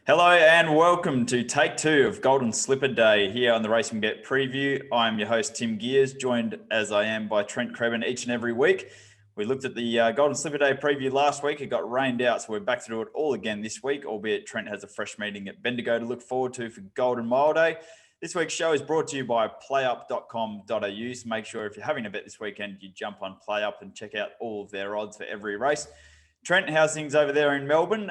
Hello and welcome to take two of Golden Slipper Day here on the RacingBet preview. I'm your host, Tim Geers, joined as I am by Trent Crebbin each and every week. We looked at the Golden Slipper Day preview last week. It got rained out, so we're back to do it all again this week, albeit Trent has a fresh meeting at Bendigo to look forward to for Golden Mile Day. This week's show is brought to you by playup.com.au. So make sure if you're having a bet this weekend, you jump on PlayUp and check out all of their odds for every race. Trent, how's things over there in Melbourne?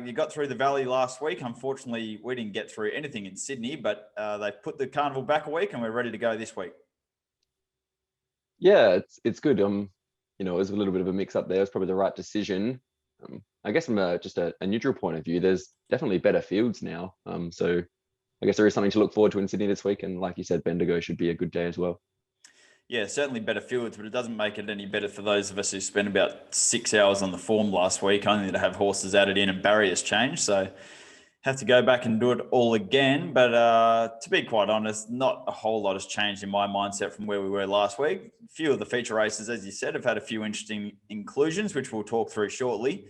You got through the Valley last week. Unfortunately, we didn't get through anything in Sydney, but they put the carnival back a week and we're ready to go this week. Yeah, it's good. It was a little bit of a mix up there. It's probably the right decision. I guess from just a neutral point of view, there's definitely better fields now. So I guess there is something to look forward to in Sydney this week. And like you said, Bendigo should be a good day as well. Yeah, certainly better fields, but it doesn't make it any better for those of us who spent about 6 hours on the form last week, only to have horses added in and barriers changed. So have to go back and do it all again. But to be quite honest, not a whole lot has changed in my mindset from where we were last week. A few of the feature races, as you said, have had a few interesting inclusions, which we'll talk through shortly.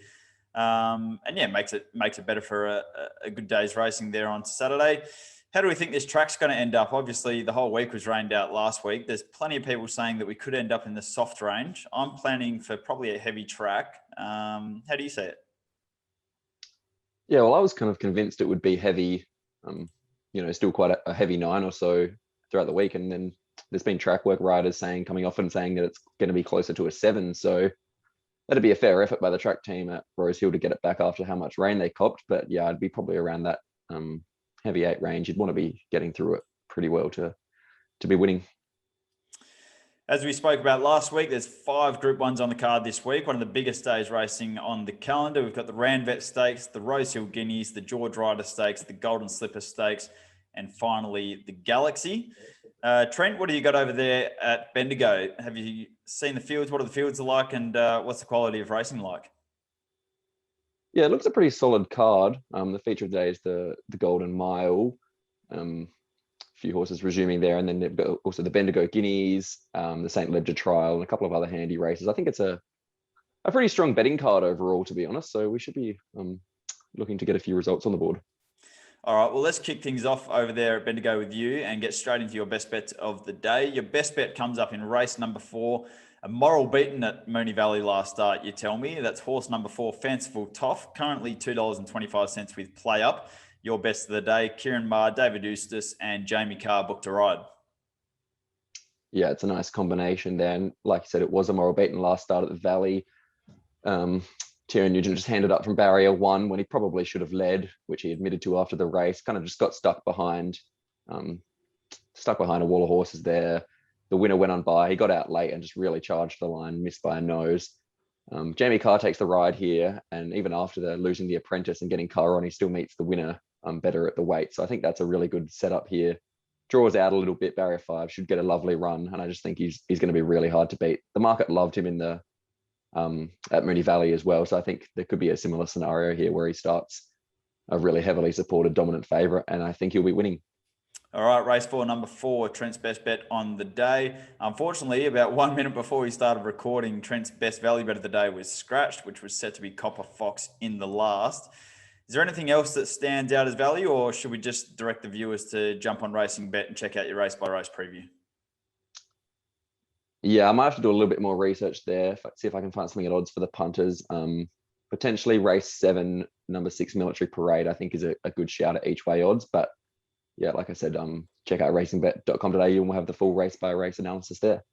And yeah, makes it better for a good day's racing there on Saturday. How do we think this track's going to end up? Obviously, the whole week was rained out last week. There's plenty of people saying that we could end up in the soft range. I'm planning for probably a heavy track. How do you see it? Yeah, well, I was kind of convinced it would be heavy, still quite a heavy 9 or so throughout the week. And then there's been track work riders coming off and saying that it's going to be closer to a 7. So that'd be a fair effort by the track team at Rosehill to get it back after how much rain they copped. But yeah, I'd be probably around that heavy 8 range. You'd want to be getting through it pretty well to be winning. As we spoke about last week, there's 5 Group 1s on the card this week. One of the biggest days racing on the calendar. We've got the Ranvet Stakes, the Rosehill Guineas, the Ryder Stakes, the Golden Slipper Stakes, and finally the Galaxy. Trent, what do you got over there at Bendigo? Have you seen the fields? What are the fields like, and what's the quality of racing like? Yeah, it looks a pretty solid card. The feature of the day is the Golden Mile. A few horses resuming there, and then they've got also the Bendigo Guineas, the St. Ledger Trial, and a couple of other handy races. I think it's a pretty strong betting card overall, to be honest. So we should be looking to get a few results on the board. All right, well, let's kick things off over there at Bendigo with you and get straight into your best bets of the day. Your best bet comes up in race number 4, a moral beaten at Moonee Valley last start, you tell me. That's horse number 4, Fanciful Toff, currently $2.25 with Play Up. Your best of the day, Kieran Maher, David Eustace, and Jamie Carr booked to ride. Yeah, it's a nice combination there. And like you said, it was a moral beaten last start at the Valley. Tiernan Nugent just handed up from barrier 1 when he probably should have led, which he admitted to after the race. Kind of just got stuck behind a wall of horses there. The winner went on by. He got out late and just really charged the line, missed by a nose. Jamie Carr takes the ride here, and even after losing the apprentice and getting Carr on, he still meets the winner better at the weight. So I think that's a really good setup here. Draws out a little bit, barrier 5, should get a lovely run, and I just think he's going to be really hard to beat. The market loved him in the at Moonee Valley as well, so I think there could be a similar scenario here where he starts a really heavily supported dominant favourite, and I think he'll be winning. All right, race 4, number 4, Trent's best bet on the day. Unfortunately, about 1 minute before we started recording, Trent's best value bet of the day was scratched, which was set to be Copper Fox in the last. Is there anything else that stands out as value, or should we just direct the viewers to jump on RacingBet and check out your race-by-race preview? Yeah, I might have to do a little bit more research there, see if I can find something at odds for the punters. Potentially race 7, number 6, Military Parade, I think is a good shout at each way odds. But yeah, like I said, check out racingbet.com.au and we'll have the full race-by-race analysis there.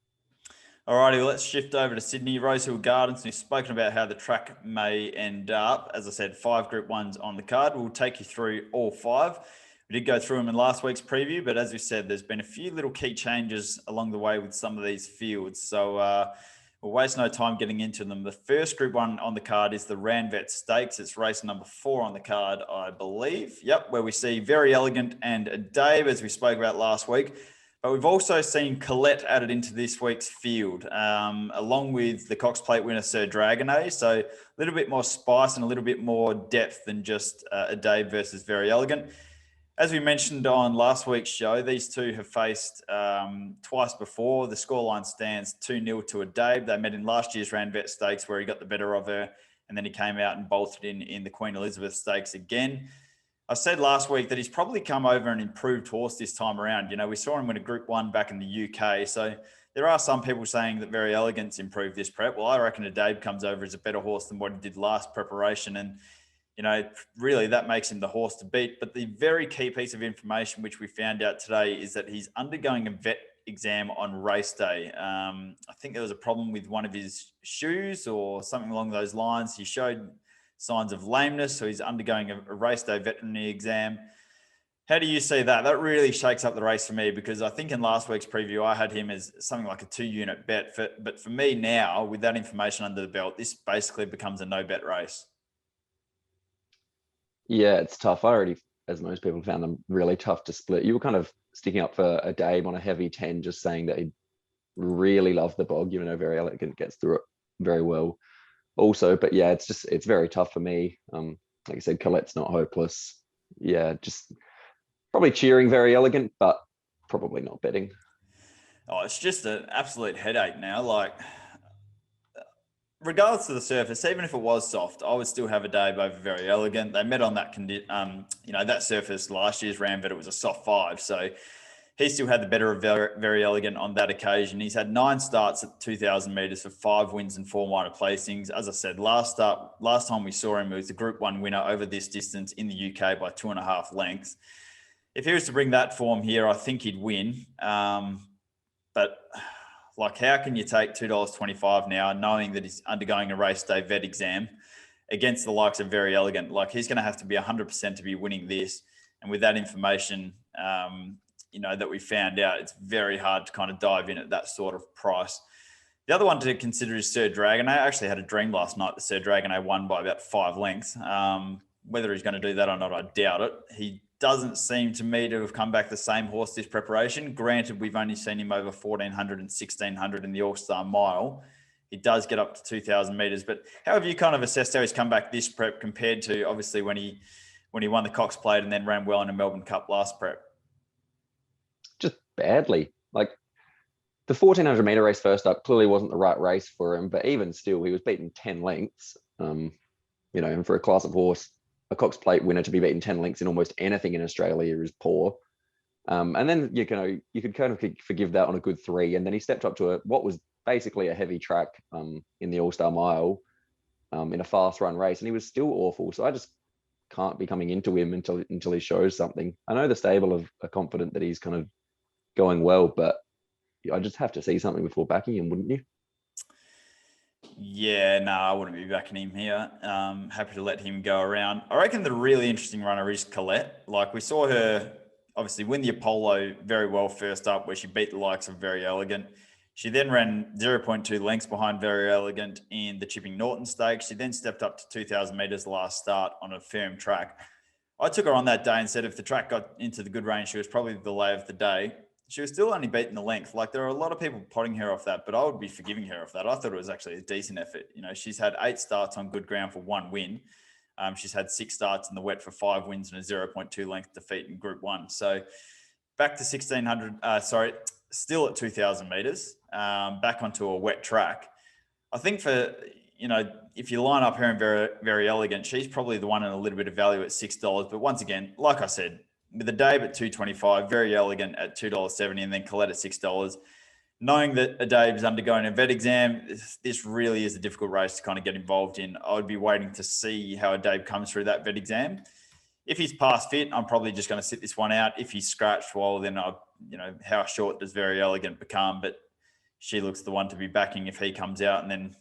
All righty, well, let's shift over to Sydney, Rosehill Gardens. We've spoken about how the track may end up. As I said, 5 Group 1s on the card. We'll take you through all 5. We did go through them in last week's preview, but as we said, there's been a few little key changes along the way with some of these fields. So we'll waste no time getting into them. The first Group 1 on the card is the Ranvet Stakes. It's race number 4 on the card, I believe. Yep, where we see Very Elegant and Dave, as we spoke about last week. But we've also seen Colette added into this week's field, along with the Cox Plate winner, Sir Dragonet. So a little bit more spice and a little bit more depth than just a Dave versus Very Elegant. As we mentioned on last week's show, these two have faced twice before. The scoreline stands 2-0 to a Dave. They met in last year's Ranvet Stakes where he got the better of her, and then he came out and bolted in the Queen Elizabeth Stakes again. I said last week that he's probably come over an improved horse this time around. You know, we saw him win a Group 1 back in the UK. So there are some people saying that Very Elegant's improved this prep. Well, I reckon Adabe comes over as a better horse than what he did last preparation. And, you know, really that makes him the horse to beat. But the very key piece of information which we found out today is that he's undergoing a vet exam on race day. I think there was a problem with one of his shoes or something along those lines. He showed signs of lameness, so he's undergoing a race day veterinary exam. How do you see that? That really shakes up the race for me, because I think in last week's preview I had him as something like a 2-unit bet. But for me now, with that information under the belt, this basically becomes a no-bet race. Yeah, it's tough. I already, as most people, found them really tough to split. You were kind of sticking up for Adabe on a heavy 10, just saying that he really loved the bog, even though Very Elegant gets through it very well also. But yeah, it's very tough for me. Like I said, Colette's not hopeless. Yeah, just probably cheering Very Elegant, but probably not betting. Oh, it's just an absolute headache now. Like, regardless of the surface, even if it was soft, I would still have Adabe over Very Elegant. They met on that that surface last year's Ranvet. It was a soft 5, so he still had the better of Very Elegant on that occasion. He's had 9 starts at 2,000 metres for 5 wins and 4 minor placings. As I said, last time we saw him, it was the Group 1 winner over this distance in the UK by 2.5 lengths. If he was to bring that form here, I think he'd win. But like, how can you take $2.25 now, knowing that he's undergoing a race day vet exam against the likes of Very Elegant? Like, he's going to have to be 100% to be winning this. And with that information, that we found out, it's very hard to kind of dive in at that sort of price. The other one to consider is Sir Dragon. I actually had a dream last night that Sir Dragon won by about 5 lengths. Whether he's going to do that or not, I doubt it. He doesn't seem to me to have come back the same horse this preparation. Granted, we've only seen him over 1,400 and 1,600 in the All-Star Mile. He does get up to 2,000 metres. But how have you kind of assessed how he's come back this prep compared to obviously when he won the Cox Plate and then ran well in a Melbourne Cup last prep? Just badly. Like, the 1,400 metre race first up clearly wasn't the right race for him, but even still, he was beaten 10 lengths. And for a class of horse, a Cox Plate winner to be beaten 10 lengths in almost anything in Australia is poor. And then you could kind of forgive that on a good 3. And then he stepped up to what was basically a heavy track in the All-Star Mile in a fast run race, and he was still awful. So I just can't be coming into him until he shows something. I know the stable are confident that he's kind of going well, but I just have to see something before backing him, wouldn't you? Yeah, no, I wouldn't be backing him here. Happy to let him go around. I reckon the really interesting runner is Colette. Like, we saw her obviously win the Apollo very well first up, where she beat the likes of Very Elegant. She then ran 0.2 lengths behind Very Elegant in the Chipping Norton Stakes. She then stepped up to 2,000 metres last start on a firm track. I took her on that day and said if the track got into the good range, she was probably the lay of the day. She was still only beating the length. Like, there are a lot of people potting her off that, but I would be forgiving her off that. I thought it was actually a decent effort. She's had 8 starts on good ground for 1 win. She's had 6 starts in the wet for 5 wins and a 0.2 length defeat in Group 1. So back to 1,600, still at 2,000 metres, back onto a wet track. I think if you line up her and Very, Very Elegant, she's probably the one in a little bit of value at $6. But once again, like I said, with Adabe at $2.25, Very Elegant at $2.70, and then Colette at $6. Knowing that Adabe's undergoing a vet exam, this really is a difficult race to kind of get involved in. I would be waiting to see how Adabe comes through that vet exam. If he's past fit, I'm probably just going to sit this one out. If he's scratched, well, then how short does Very Elegant become? But she looks the one to be backing if he comes out, and then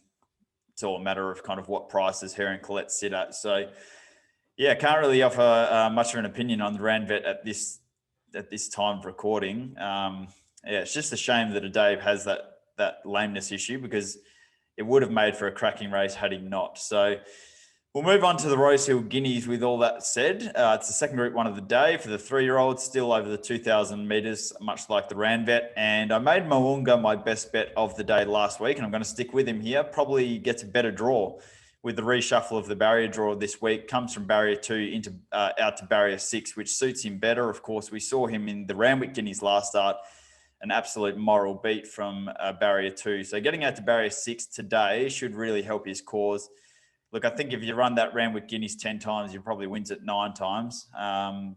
it's all a matter of kind of what prices her and Colette sit at. So, yeah, can't really offer much of an opinion on the Ranvet at this time of recording. It's just a shame that Adabe has that lameness issue, because it would have made for a cracking race had he not. So we'll move on to the Rosehill Guineas with all that said. It's the second Group 1 of the day for the 3-year-olds, still over the 2,000 metres, much like the Ranvet. And I made Mo'unga my best bet of the day last week, and I'm going to stick with him here. Probably gets a better draw with the reshuffle of the barrier draw this week. Comes from barrier 2 out to barrier 6, which suits him better. Of course, we saw him in the Ranvet Guineas last start, an absolute moral beat from barrier 2. So getting out to barrier 6 today should really help his cause. look, I think if you run that Ranvet Guineas 10 times, you probably wins it 9 times.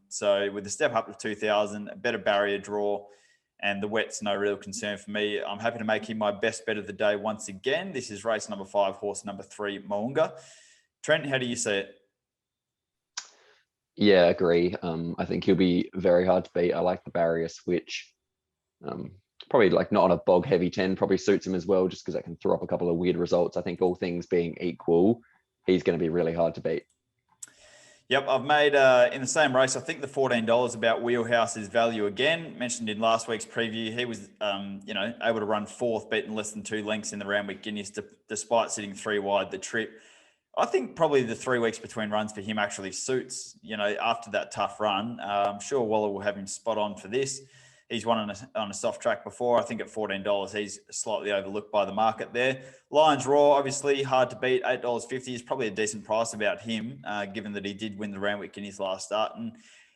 So with the step up to 2,000, a better barrier draw, and the wet's no real concern for me, I'm happy to make him my best bet of the day once again. This is race number 5, horse number 3, Moonga. Trent, how do you see it? Yeah, agree. I think he'll be very hard to beat. I like the barrier switch. Probably like not on a bog heavy 10, probably suits him as well, just because I can throw up a couple of weird results. I think all things being equal, he's going to be really hard to beat. Yep, I've made in the same race, I think the $14 about Wheelhouse's value again. Mentioned in last week's preview, he was able to run 4th, beaten less than 2 lengths in the Ranvet Guineas, despite sitting 3 wide the trip. I think probably the 3 weeks between runs for him actually suits, after that tough run. I'm sure Waller will have him spot on for this. He's won on a soft track before. I think at $14, he's slightly overlooked by the market there. Lions Raw, obviously hard to beat. $8.50 is probably a decent price about him, given that he did win the Ranvet Guineas last start. And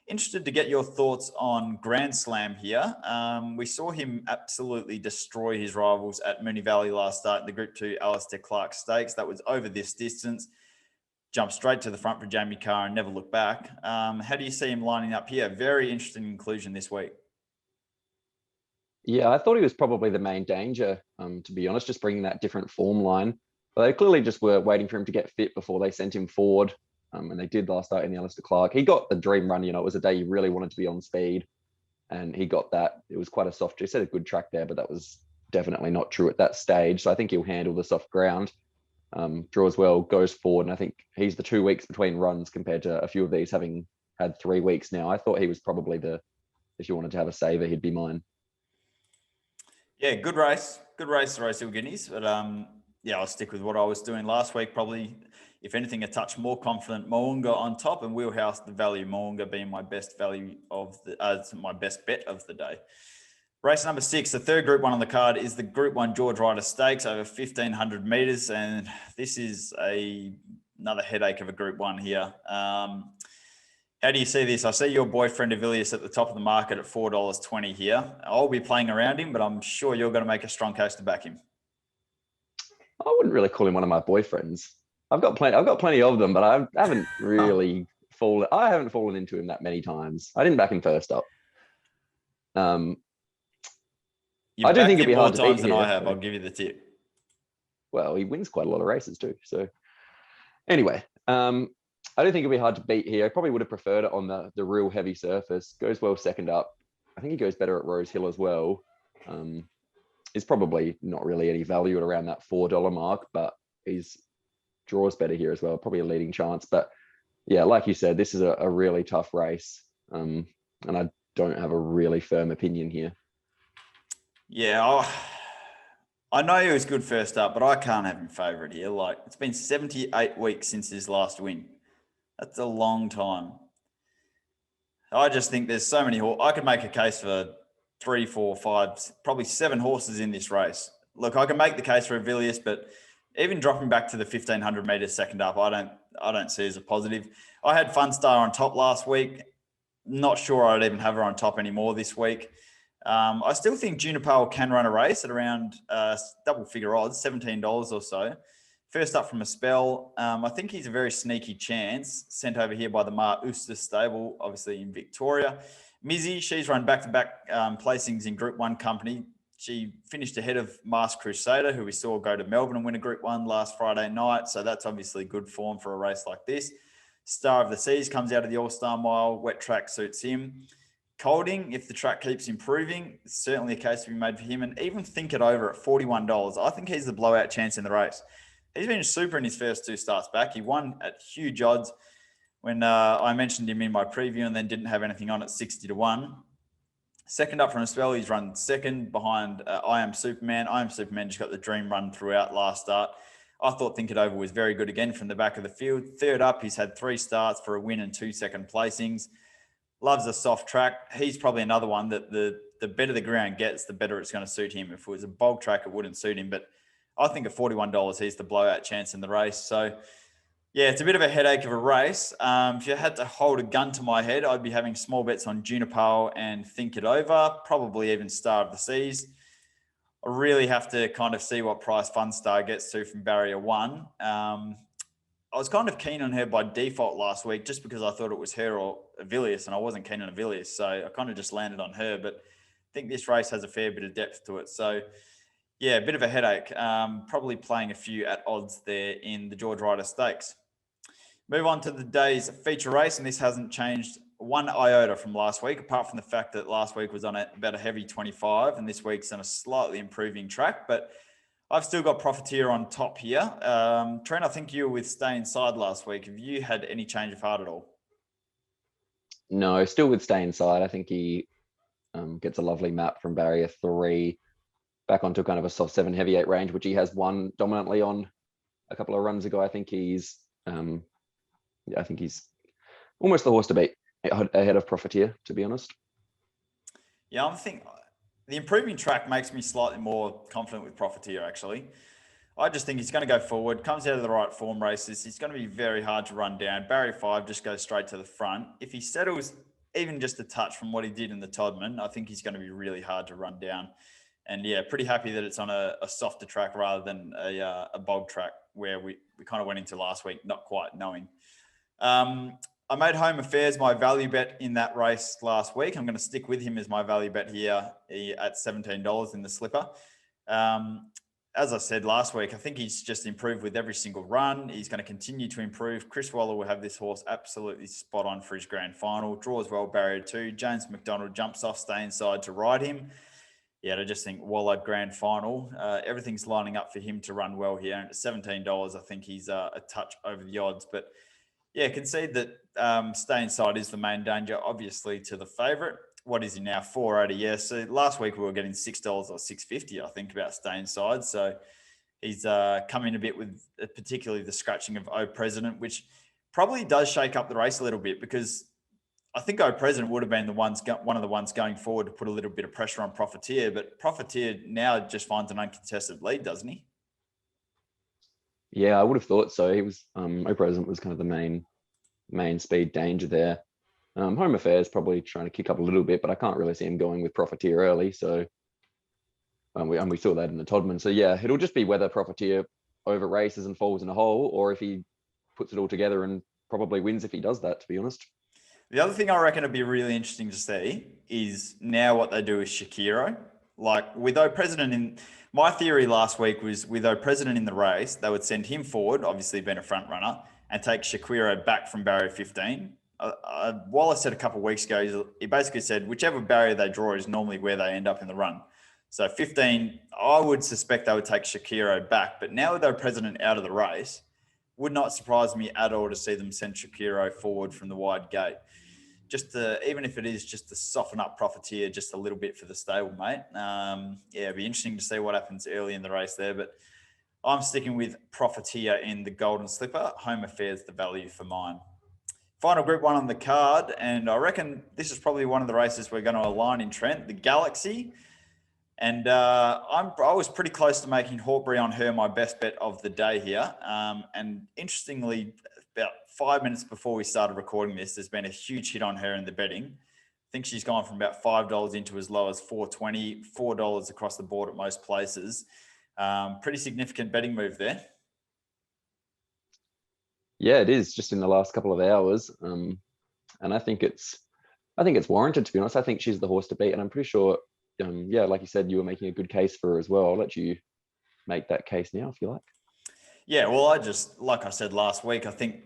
interested to get your thoughts on Grand Slam here. We saw him absolutely destroy his rivals at Moonee Valley last start in the Group 2 Alistair Clark Stakes. That was over this distance. Jumped straight to the front for Jamie Carr and never looked back. How do you see him lining up here? Very interesting inclusion this week. Yeah, I thought he was probably the main danger, to be honest, just bringing that different form line. But they clearly just were waiting for him to get fit before they sent him forward. And they did last night in the Alistair Clark. He got the dream run, it was a day he really wanted to be on speed. And he got that. It was quite a soft, he said a good track there, but that was definitely not true at that stage. So I think he'll handle the soft ground. Draws well, goes forward. And I think he's the 2 weeks between runs compared to a few of these having had 3 weeks now. I thought he was probably if you wanted to have a saver, he'd be mine. Yeah, good race. Good race, the Rosehill Guineas. But I'll stick with what I was doing last week. Probably, if anything, a touch more confident. Moonga on top, and Wheelhouse the value. Moonga being my best value my best bet of the day. Race number 6, the third Group 1 on the card, is the Group 1 George Ryder Stakes over 1,500 metres, and this is another headache of a Group 1 here. How do you see this? I see your boyfriend Avilius at the top of the market at $4.20 here. I'll be playing around him, but I'm sure you're going to make a strong case to back him. I wouldn't really call him one of my boyfriends. I've got plenty of them, but I haven't really fallen into him that many times. I didn't back him first up. I do think it'd be hard to beat than here, I have. I'll give you the tip. Well, he wins quite a lot of races too. So anyway, I do think it'll be hard to beat here. I probably would have preferred it on the real heavy surface. Goes well second up. I think he goes better at Rosehill as well. He's probably not really any value at around that $4 mark, but he's draws better here as well. Probably a leading chance. But yeah, like you said, this is a really tough race. And I don't have a really firm opinion here. Yeah, I know he was good first up, but I can't have him favourite here. Like, it's been 78 weeks since his last win. That's a long time. I just think there's so many horses. I could make a case for 3, 4, 5, probably 7 horses in this race. Look, I can make the case for Avilius, but even dropping back to the 1,500 metres second up, I don't see as a positive. I had Funstar on top last week. Not sure I'd even have her on top anymore this week. I still think Juniper can run a race at around double figure odds, $17 or so. First up from a spell. I think he's a very sneaky chance, sent over here by the Mar Uster stable, obviously in Victoria. Mizzy, she's run back-to-back placings in Group 1 company. She finished ahead of Masked Crusader, who we saw go to Melbourne and win a Group 1 last Friday night. So that's obviously good form for a race like this. Star of the Seas comes out of the All-Star Mile. Wet track suits him. Colding, if the track keeps improving, it's certainly a case to be made for him. And even think it over at $41. I think he's the blowout chance in the race. He's been super in his first 2 starts back. He won at huge odds when I mentioned him in my preview and then didn't have anything on at 60-1. Second up from a spell, he's run second behind I Am Superman. I Am Superman just got the dream run throughout last start. I thought Think It Over was very good again from the back of the field. Third up, he's had 3 starts for a win and 2 second placings. Loves a soft track. He's probably another one that the better the ground gets, the better it's going to suit him. If it was a bog track, it wouldn't suit him. But I think at $41, he's the blowout chance in the race. So, yeah, it's a bit of a headache of a race. If you had to hold a gun to my head, I'd be having small bets on Juniper and Think It Over, probably even Star of the Seas. I really have to kind of see what price Funstar gets to from Barrier 1. I was kind of keen on her by default last week just because I thought it was her or Avilius, and I wasn't keen on Avilius. So I kind of just landed on her. But I think this race has a fair bit of depth to it. So, yeah, a bit of a headache. Probably playing a few at odds there in the George Ryder Stakes. Move on to the day's feature race, and this hasn't changed one iota from last week, apart from the fact that last week was on about a heavy 25, and this week's on a slightly improving track. But I've still got Profiteer on top here. Trent, I think you were with Stay Inside last week. Have you had any change of heart at all? No, still with Stay Inside. I think he gets a lovely map from barrier 3 back onto kind of a soft 7 heavy 8 range, which he has won dominantly on a couple of runs ago. I think he's almost the horse to beat ahead of Profiteer, to be honest. Yeah, I think the improving track makes me slightly more confident with Profiteer, actually. I just think he's going to go forward, comes out of the right form races. He's going to be very hard to run down. Barrier 5 just goes straight to the front. If he settles even just a touch from what he did in the Todman, I think he's going to be really hard to run down. And yeah, pretty happy that it's on a softer track rather than a bog track where we kind of went into last week not quite knowing. I made Home Affairs my value bet in that race last week. I'm going to stick with him as my value bet here at $17 in the slipper. As I said last week, I think he's just improved with every single run. He's going to continue to improve. Chris Waller will have this horse absolutely spot on for his grand final. Draws well, barrier 2. James McDonald jumps off, Stay Inside to ride him. Yeah, I just think Waller grand final. Everything's lining up for him to run well here. And at $17, I think he's a touch over the odds. But yeah, concede that Stay Inside is the main danger, obviously, to the favourite. What is he now? 480. Yeah. So last week we were getting $6 or $6.50, I think, about Stay Inside. So he's come in a bit with particularly the scratching of O President, which probably does shake up the race a little bit because I think O President would have been one of the ones going forward to put a little bit of pressure on Profiteer. But Profiteer now just finds an uncontested lead, doesn't he? Yeah, I would have thought so. He was O President was kind of the main speed danger there. Home Affairs probably trying to kick up a little bit, but I can't really see him going with Profiteer early. So we saw that in the Todman. So yeah, it'll just be whether Profiteer over races and falls in a hole, or if he puts it all together and probably wins if he does that, to be honest. The other thing I reckon would be really interesting to see is now what they do with Shakiro. Like with O President in my theory last week was with O President in the race, they would send him forward, obviously being a front runner, and take Shakiro back from barrier 15. Wallace said a couple of weeks ago, he basically said whichever barrier they draw is normally where they end up in the run. So 15, I would suspect they would take Shakiro back. But now with O President out of the race, would not surprise me at all to see them send Shakiro forward from the wide gate. Even if it is just to soften up Profiteer just a little bit for the stablemate. Yeah, it'd be interesting to see what happens early in the race there. But I'm sticking with Profiteer in the Golden Slipper. Home Affairs the value for mine. Final Group 1 on the card, and I reckon this is probably one of the races we're going to align in Trent, the Galaxy. And I was pretty close to making Hawkbury on her my best bet of the day here. And interestingly, about 5 minutes before we started recording this, there's been a huge hit on her in the betting. I think she's gone from about $5 into as low as $4.20, $4 across the board at most places. Pretty significant betting move there. Yeah, it is just in the last couple of hours. And I think it's warranted, to be honest. I think she's the horse to beat. And I'm pretty sure, like you said, you were making a good case for her as well. I'll let you make that case now if you like. Yeah, well, like I said last week, I think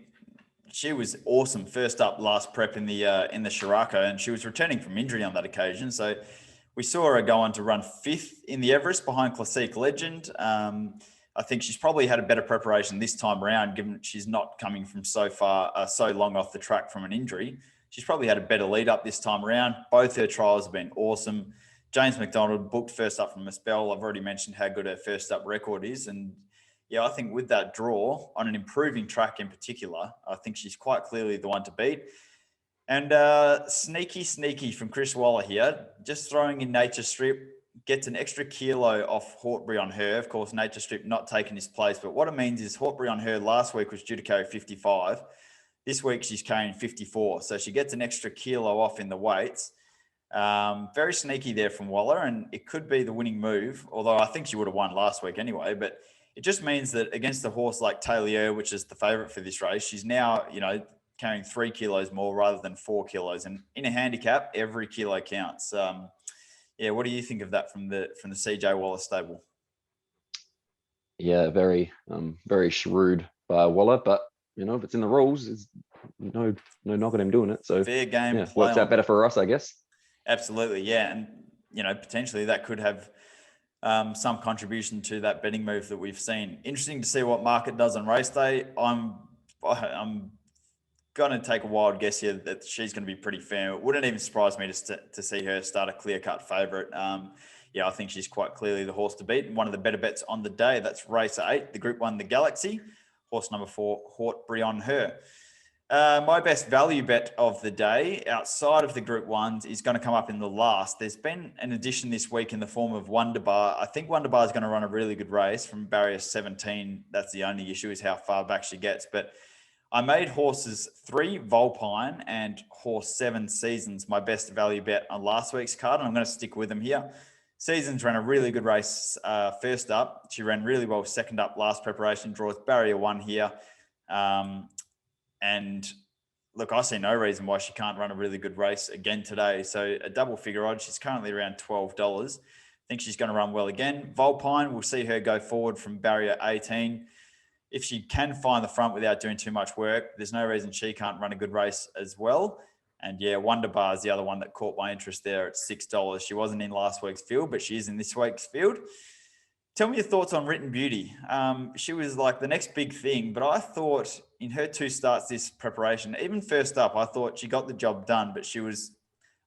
she was awesome first up last prep in the Scirocco, and she was returning from injury on that occasion. So we saw her go on to run 5th in the Everest behind Classique Legend. I think she's probably had a better preparation this time around, given that she's not coming from so long off the track from an injury. She's probably had a better lead up this time around. Both her trials have been awesome. James McDonald booked first up from a spell. I've already mentioned how good her first up record is. And yeah, I think with that draw on an improving track in particular, I think she's quite clearly the one to beat. And sneaky from Chris Waller here, just throwing in Nature Strip, gets an extra kilo off Hawkbury on her. Of course, Nature Strip not taking his place, but what it means is Hawkbury on her last week was due to carry 55. This week she's carrying 54. So she gets an extra kilo off in the weights. Very sneaky there from Waller, and it could be the winning move, although I think she would have won last week anyway. But it just means that against a horse like Taylor, which is the favourite for this race, she's now, carrying 3 kilos more rather than 4 kilos. And in a handicap, every kilo counts. What do you think of that from the CJ Waller stable? Yeah, very shrewd by Waller, but if it's in the rules, there's no knock at him doing it. So fair game. Yeah, works out better for us, I guess. Absolutely, yeah, and potentially that could have some contribution to that betting move that we've seen. Interesting to see what market does on race day. I'm going to take a wild guess here that she's going to be pretty fair. It wouldn't even surprise me to see her start a clear-cut favourite. I think she's quite clearly the horse to beat. And one of the better bets on the day, that's race 8, the Group 1, the Galaxy. Horse number 4, Hort Brion Her. My best value bet of the day outside of the Group 1s is going to come up in the last. There's been an addition this week in the form of Wonderbar. I think Wonderbar is going to run a really good race from barrier 17. That's the only issue, is how far back she gets. But I made horses 3 Volpine and horse 7 Seasons my best value bet on last week's card, and I'm going to stick with them here. Seasons ran a really good race first up. She ran really well second up last preparation, draws barrier 1 here. And look, I see no reason why she can't run a really good race again today. So a double figure odd, she's currently around $12. I think she's going to run well again. Volpine, we'll see her go forward from barrier 18. If she can find the front without doing too much work, there's no reason she can't run a good race as well. And Wonderbar is the other one that caught my interest there at $6. She wasn't in last week's field, but she is in this week's field. Tell me your thoughts on Written Beauty. She was like the next big thing, but I thought in her 2 starts this preparation, even first up, I thought she got the job done, but she was,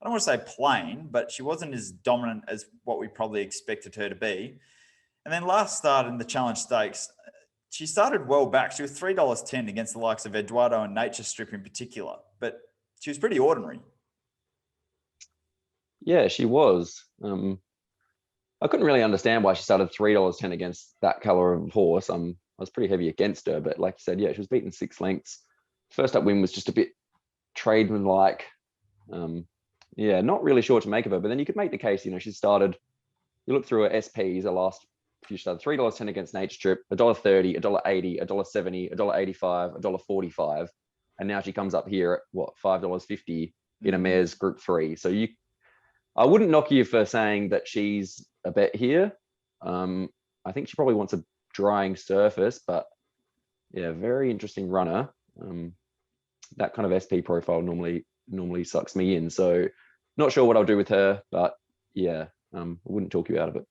I don't want to say plain, but she wasn't as dominant as what we probably expected her to be. And then last start in the Challenge Stakes, she started well back. She was $3.10 against the likes of Eduardo and Nature Strip in particular, but she was pretty ordinary. Yeah, she was. I couldn't really understand why she started $3.10 against that color of horse. I was pretty heavy against her, but like you said, she was beaten 6 lengths. First up win was just a bit tradesman-like. Not really sure what to make of her, but then you could make the case, she started, you look through her SPs, her last few started $3.10 against Nature Strip, $1.30, $1.80, $1.70, $1.85, $1.45. And now she comes up here at $5.50 in a mare's Group 3. So I wouldn't knock you for saying that she's a bet here. I think she probably wants a drying surface, but very interesting runner. That kind of SP profile normally sucks me in. So not sure what I'll do with her, but I wouldn't talk you out of it.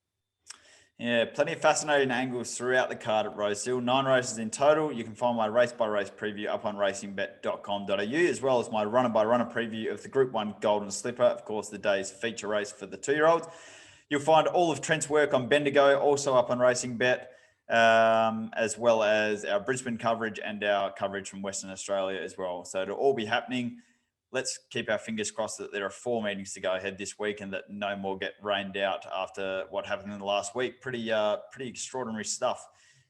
Yeah, plenty of fascinating angles throughout the card at Rosehill. 9 races in total. You can find my race-by-race preview up on racingbet.com.au, as well as my runner-by-runner preview of the Group 1 Golden Slipper, of course, the day's feature race for the 2-year-olds. You'll find all of Trent's work on Bendigo, also up on RacingBet, as well as our Brisbane coverage and our coverage from Western Australia as well. So it'll all be happening. Let's keep our fingers crossed that there are 4 meetings to go ahead this week and that no more get rained out after what happened in the last week. Pretty extraordinary stuff.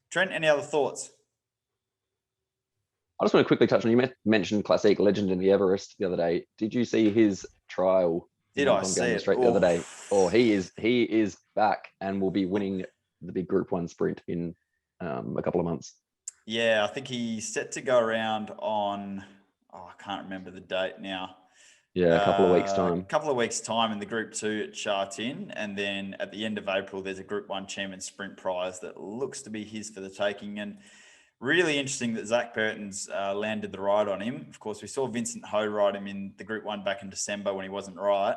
Trent, any other thoughts? I just want to quickly touch on, you mentioned Classique Legend in the Everest the other day. Did you see his trial? Did I see it? Straight the other day. Oh, he is back and will be winning the big Group 1 sprint in a couple of months. Yeah, I think he's set to go around on... I can't remember the date now. Yeah, a couple of weeks' time. A couple of weeks' time in the Group 2 at Sha Tin. And then at the end of April, there's a Group 1 Chairman Sprint prize that looks to be his for the taking. And really interesting that Zach Burton's landed the ride on him. Of course, we saw Vincent Ho ride him in the Group 1 back in December when he wasn't right.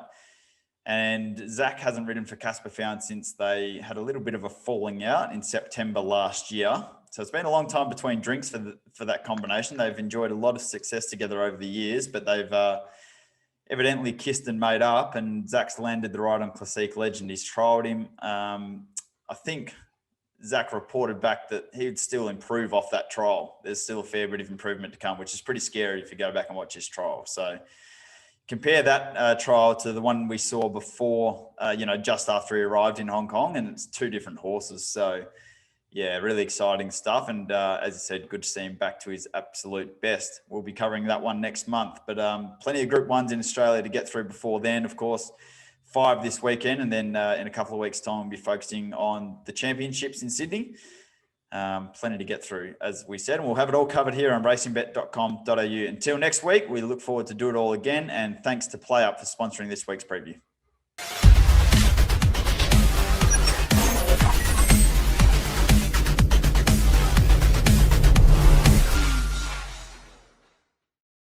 And Zach hasn't ridden for Casper Found since they had a little bit of a falling out in September last year. So it's been a long time between drinks for that combination. They've enjoyed a lot of success together over the years, but they've evidently kissed and made up, and Zach's landed the ride on Classique Legend. He's trialled him. I think Zach reported back that he would still improve off that trial. There's still a fair bit of improvement to come, which is pretty scary if you go back and watch his trial. So compare that trial to the one we saw before, just after he arrived in Hong Kong, and it's 2 different horses. So yeah, really exciting stuff. And as I said, good to see him back to his absolute best. We'll be covering that one next month, but plenty of Group 1s in Australia to get through before then, of course. 5 this weekend, and then in a couple of weeks' time, we'll be focusing on the championships in Sydney. Plenty to get through, as we said, and we'll have it all covered here on racingbet.com.au. Until next week, we look forward to do it all again, and thanks to PlayUp for sponsoring this week's preview.